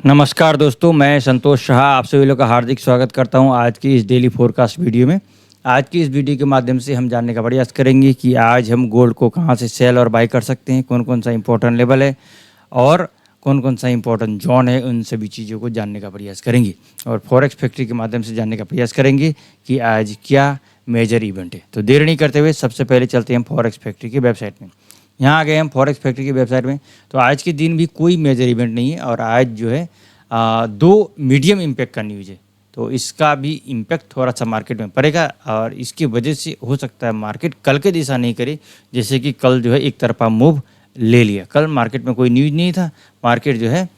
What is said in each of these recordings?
नमस्कार दोस्तों, मैं संतोष शाह आप सभी लोग का हार्दिक स्वागत करता हूं आज की इस डेली फोरकास्ट वीडियो में। आज की इस वीडियो के माध्यम से हम जानने का प्रयास करेंगे कि आज हम गोल्ड को कहां से सेल और बाय कर सकते हैं, कौन कौन सा इंपॉर्टेंट लेवल है और कौन कौन सा इंपॉर्टेंट जोन है। उन सभी चीज़ों को जानने का प्रयास करेंगे और फॉरेक्स फैक्ट्री के माध्यम से जानने का प्रयास करेंगे कि आज क्या मेजर इवेंट है। तो देर नहीं करते हुए सबसे पहले चलते हैं हम फॉरेक्स फैक्ट्री की वेबसाइट में। यहाँ आ गए हम फॉरेक्स फैक्ट्री की वेबसाइट में। तो आज के दिन भी कोई मेजर इवेंट नहीं है और आज जो है दो मीडियम इम्पैक्ट का न्यूज़ है। तो इसका भी इम्पैक्ट थोड़ा सा मार्केट में पड़ेगा और इसकी वजह से हो सकता है मार्केट कल के दिशा नहीं करे, जैसे कि कल जो है एक तरफा मूव ले लिया। कल मार्केट में कोई न्यूज़ नहीं था, मार्केट जो है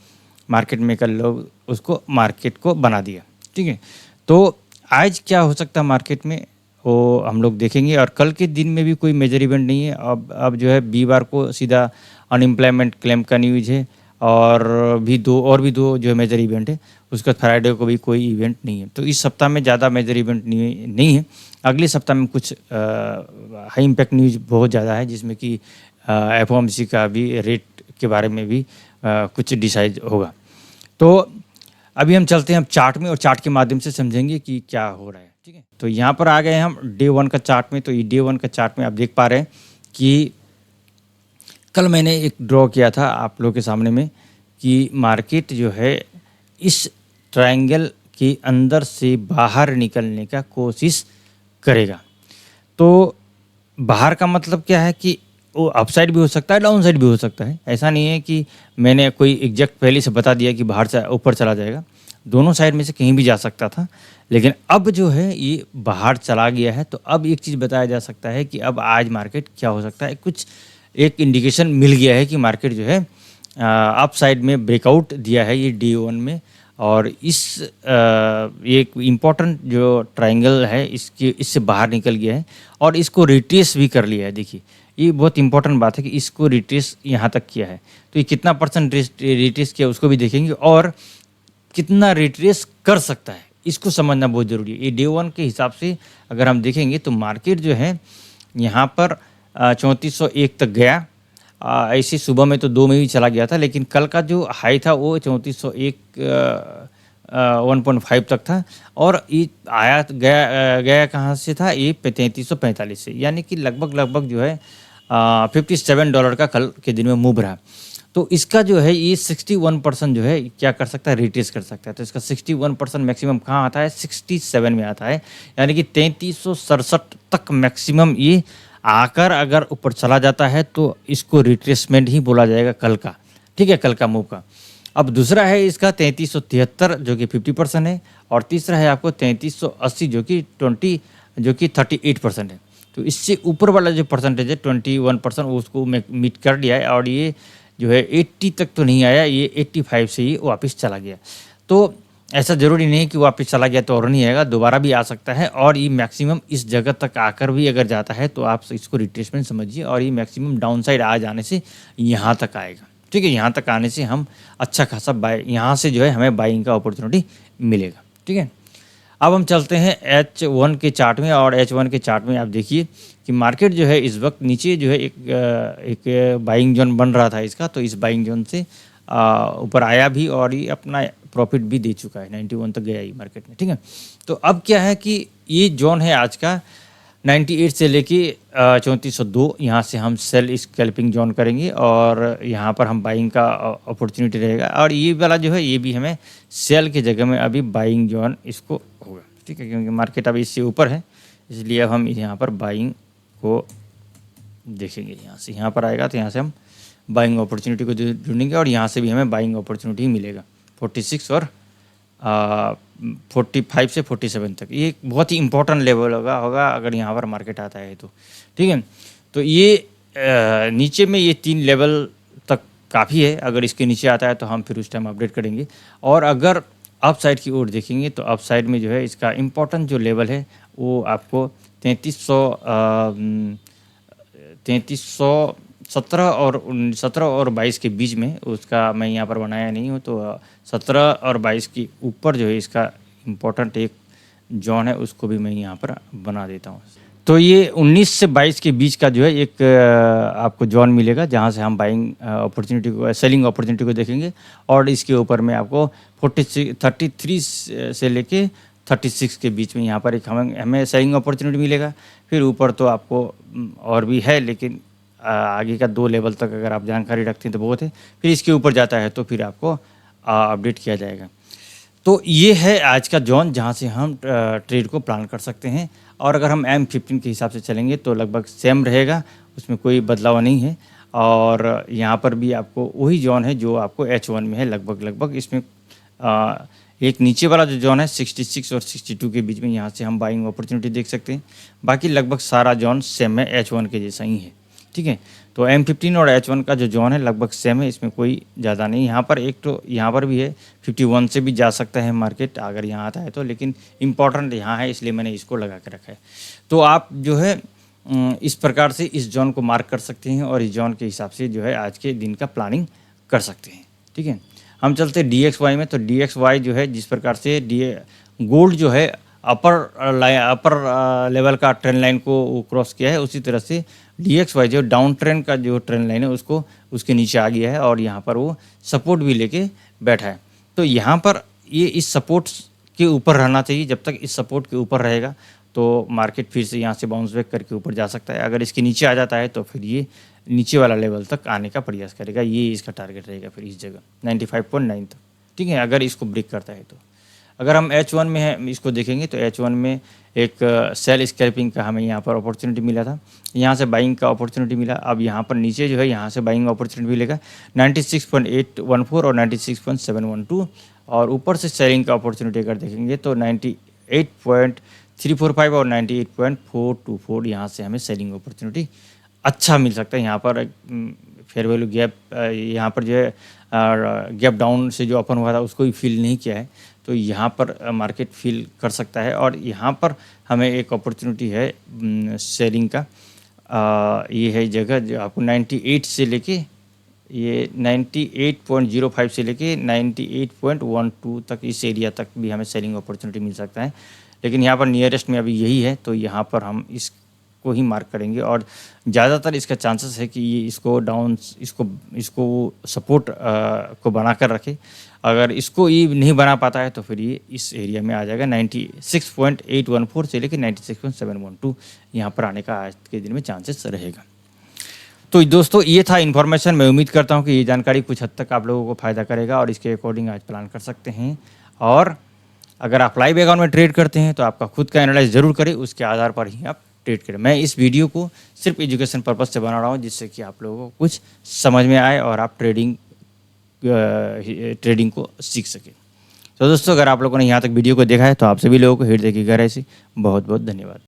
मार्केट में कल लोग उसको मार्केट को बना दिया। ठीक है, तो आज क्या हो सकता है मार्केट में वो हम लोग देखेंगे। और कल के दिन में भी कोई मेजर इवेंट नहीं है। अब जो है बीवार को सीधा अनएम्प्लॉयमेंट क्लेम का न्यूज़ है और भी दो जो मेजर इवेंट है। उसका फ्राइडे को भी कोई इवेंट नहीं है। तो इस सप्ताह में ज़्यादा मेजर इवेंट नहीं है। अगले सप्ताह में कुछ हाई इम्पैक्ट न्यूज़ बहुत ज़्यादा है, जिसमें कि एफओएमसी का भी रेट के बारे में भी कुछ डिसाइड होगा। तो अभी हम चलते हैं हम चार्ट में और चार्ट के माध्यम से समझेंगे कि क्या हो रहा है। ठीक है, तो यहाँ पर आ गए हम डे 1 का चार्ट में। तो ये डे 1 का चार्ट में आप देख पा रहे हैं कि कल मैंने एक ड्रॉ किया था आप लोगों के सामने में कि मार्केट जो है इस ट्रायंगल के अंदर से बाहर निकलने का कोशिश करेगा। तो बाहर का मतलब क्या है कि वो अपसाइड भी हो सकता है, डाउन साइड भी हो सकता है। ऐसा नहीं है कि मैंने कोई एग्जैक्ट पहले से बता दिया कि बाहर से ऊपर चला जाएगा, दोनों साइड में से कहीं भी जा सकता था। लेकिन अब जो है ये बाहर चला गया है। तो अब एक चीज़ बताया जा सकता है कि अब आज मार्केट क्या हो सकता है। कुछ एक इंडिकेशन मिल गया है कि मार्केट जो है अप साइड में ब्रेकआउट दिया है ये डे 1 में। और इस एक इम्पॉर्टेंट जो ट्रायंगल है इससे बाहर निकल गया है और इसको रिट्रेस भी कर लिया है। देखिए, ये बहुत इंपॉर्टेंट बात है कि इसको रिट्रेस यहाँ तक किया है। तो ये कितना परसेंट रिट्रेस किया उसको भी देखेंगे और कितना रिट्रेस कर सकता है इसको समझना बहुत ज़रूरी है। ये डे 1 के हिसाब से अगर हम देखेंगे तो मार्केट जो है यहाँ पर 3401 तक गया। ऐसे सुबह में तो 2 में भी चला गया था, लेकिन कल का जो हाई था वो 3401 1.5 तक था और ये गया कहाँ से था, ये 3345 से, यानी कि लगभग जो है $57 का कल के दिन में मूव रहा। तो इसका जो है ये 61% जो है क्या कर सकता है, रिट्रेस कर सकता है। तो इसका 61% मैक्सिमम कहाँ आता है, 67 में आता है, यानी कि 3367 तक मैक्सिमम ये आकर अगर ऊपर चला जाता है तो इसको रिट्रेसमेंट ही बोला जाएगा कल का। ठीक है, कल का मूव का। अब दूसरा है इसका 3373 जो कि 50% है और तीसरा है आपको 3380 जो कि 38% है। तो इससे ऊपर वाला जो परसेंटेज है 21% उसको मीट कर लिया है और ये जो है 80 तक तो नहीं आया, ये 85 से ही वापस चला गया। तो ऐसा ज़रूरी नहीं कि वापस चला गया तो और नहीं आएगा, दोबारा भी आ सकता है। और ये मैक्सिमम इस जगह तक आकर भी अगर जाता है तो आप इसको रिट्रेसमेंट समझिए और ये मैक्सिमम डाउन साइड आ जाने से यहाँ तक आएगा। ठीक है, यहाँ तक आने से हम अच्छा खासा बाय, यहाँ से जो है हमें बाइंग का अपॉर्चुनिटी मिलेगा। ठीक है, अब हम चलते हैं H1 के चार्ट में और H1 के चार्ट में आप देखिए कि मार्केट जो है इस वक्त नीचे जो है एक बाइंग जोन बन रहा था इसका। तो इस बाइंग जोन से ऊपर आया भी और ये अपना प्रॉफिट भी दे चुका है, 91 तक गया ही मार्केट में। ठीक है, तो अब क्या है कि ये जोन है आज का 98 से लेके 3402, यहाँ से हम सेल स्कैल्पिंग जोन करेंगे और यहाँ पर हम बाइंग का अपॉर्चुनिटी रहेगा। और ये वाला जो है ये भी हमें सेल की जगह में अभी बाइंग जोन इसको होगा। ठीक है, क्योंकि मार्केट अभी इससे ऊपर है, इसलिए अब हम यहाँ पर बाइंग को देखेंगे। यहाँ पर आएगा तो यहाँ से हम बाइंग अपॉर्चुनिटी को ढूंढेंगे और यहाँ से भी हमें बाइंग अपॉर्चुनिटी मिलेगा 46 और 45 से 47 तक। ये बहुत ही इंपॉर्टेंट लेवल होगा अगर यहाँ पर मार्केट आता है तो। ठीक है, तो ये नीचे में ये 3 लेवल तक काफ़ी है। अगर इसके नीचे आता है तो हम फिर उस टाइम अपडेट करेंगे। और अगर अप साइड की ओर देखेंगे तो अप साइड में जो है इसका इम्पोर्टेंट जो लेवल है वो आपको 3317 और 22 के बीच में, उसका मैं यहाँ पर बनाया नहीं हूँ। तो 17 और 22 के ऊपर जो है इसका इम्पोर्टेंट एक जोन है, उसको भी मैं यहाँ पर बना देता हूँ। तो ये 19 से 22 के बीच का जो है एक आपको जोन मिलेगा, जहाँ से हम बाइंग अपॉर्चुनिटी को, सेलिंग अपॉर्चुनिटी को देखेंगे। और इसके ऊपर में आपको 33 से लेके 36 के बीच में यहाँ पर एक हमें सेलिंग अपॉर्चुनिटी मिलेगा। फिर ऊपर तो आपको और भी है, लेकिन आगे का 2 लेवल तक अगर आप जानकारी रखते हैं तो बहुत है। फिर इसके ऊपर जाता है तो फिर आपको अपडेट किया जाएगा। तो ये है आज का जोन जहाँ से हम ट्रेड को प्लान कर सकते हैं। और अगर हम M15 के हिसाब से चलेंगे तो लगभग सेम रहेगा, उसमें कोई बदलाव नहीं है। और यहाँ पर भी आपको वही जोन है जो आपको H1 में है लगभग। इसमें एक नीचे वाला जो जोन है 66 और 62 के बीच में, यहाँ से हम बाइंग अपॉर्चुनिटी देख सकते हैं। बाकी लगभग सारा जोन सेम है, H1 के जैसा ही है, ठीक है। तो M15 और H1 का जो जोन है लगभग सेम है, इसमें कोई ज़्यादा नहीं। यहाँ पर एक तो यहाँ पर भी है 51 से भी जा सकता है मार्केट अगर यहाँ आता है तो, लेकिन इम्पॉर्टेंट यहाँ है इसलिए मैंने इसको लगा के रखा है। तो आप जो है इस प्रकार से इस जोन को मार्क कर सकते हैं और इस जोन के हिसाब से जो है आज के दिन का प्लानिंग कर सकते हैं, ठीक है। हम चलते हैं DXY में। तो DXY जो है जिस प्रकार से गोल्ड जो है अपर लेवल का ट्रेंड लाइन को क्रॉस किया है, उसी तरह से DXY जो डाउन ट्रेंड का जो ट्रेंड लाइन है उसको उसके नीचे आ गया है और यहाँ पर वो सपोर्ट भी लेके बैठा है। तो यहाँ पर ये इस सपोर्ट के ऊपर रहना चाहिए। जब तक इस सपोर्ट के ऊपर रहेगा तो मार्केट फिर से यहाँ से बाउंस बैक करके ऊपर जा सकता है। अगर इसके नीचे आ जाता है तो फिर ये नीचे वाला लेवल तक आने का प्रयास करेगा। ये इसका टारगेट रहेगा फिर इस जगह 95.9 तक, ठीक है, अगर इसको ब्रेक करता है तो। अगर हम H1 में है इसको देखेंगे तो H1 में एक सेल स्कैल्पिंग का हमें यहाँ पर अपॉर्चुनिटी मिला था, यहाँ से बाइंग का अपॉर्चुनिटी मिला। अब यहाँ पर नीचे जो है यहाँ से बाइंग अपॉर्चुनिटी मिलेगा 96.814 और 96.712। और ऊपर से सेलिंग का अपॉर्चुनिटी अगर देखेंगे तो 98.345 और 98.424 यहाँ से हमें सेलिंग अपॉर्चुनिटी अच्छा मिल सकता है। यहाँ पर फेयर वैल्यू गैप यहाँ पर जो है गैप डाउन से जो ओपन हुआ था उसको भी फील नहीं किया है, तो यहाँ पर मार्केट फील कर सकता है। और यहाँ पर हमें एक अपॉर्चुनिटी है सेलिंग का, ये है जगह जो आपको 98 से लेके ये 98.05 से लेके 98.12 तक, इस एरिया तक भी हमें सेलिंग अपॉर्चुनिटी मिल सकता है। लेकिन यहाँ पर नियरेस्ट में अभी यही है, तो यहाँ पर हम इसको ही मार्क करेंगे। और ज़्यादातर इसका चांसेस है कि ये इसको डाउन इसको सपोर्ट को बना कर रखे। अगर इसको ये नहीं बना पाता है तो फिर ये इस एरिया में आ जाएगा 96.814 से लेकर 96.712, यहाँ पर आने का आज के दिन में चांसेस रहेगा। तो दोस्तों ये था इन्फॉर्मेशन। मैं उम्मीद करता हूँ कि ये जानकारी कुछ हद तक आप लोगों को फ़ायदा करेगा और इसके अकॉर्डिंग आज प्लान कर सकते हैं। और अगर आप लाइव अकाउंट में ट्रेड करते हैं तो आपका खुद का एनालाइज ज़रूर करें, उसके आधार पर ही आप ट्रेड करें। मैं इस वीडियो को सिर्फ एजुकेशन पर्पज़ से बना रहा हूँ, जिससे कि आप लोगों को कुछ समझ में आए और आप ट्रेडिंग को सीख सकें। तो दोस्तों अगर आप लोगों ने यहाँ तक वीडियो को देखा है तो आप सभी लोगों को हृदय की गहराई से बहुत बहुत धन्यवाद।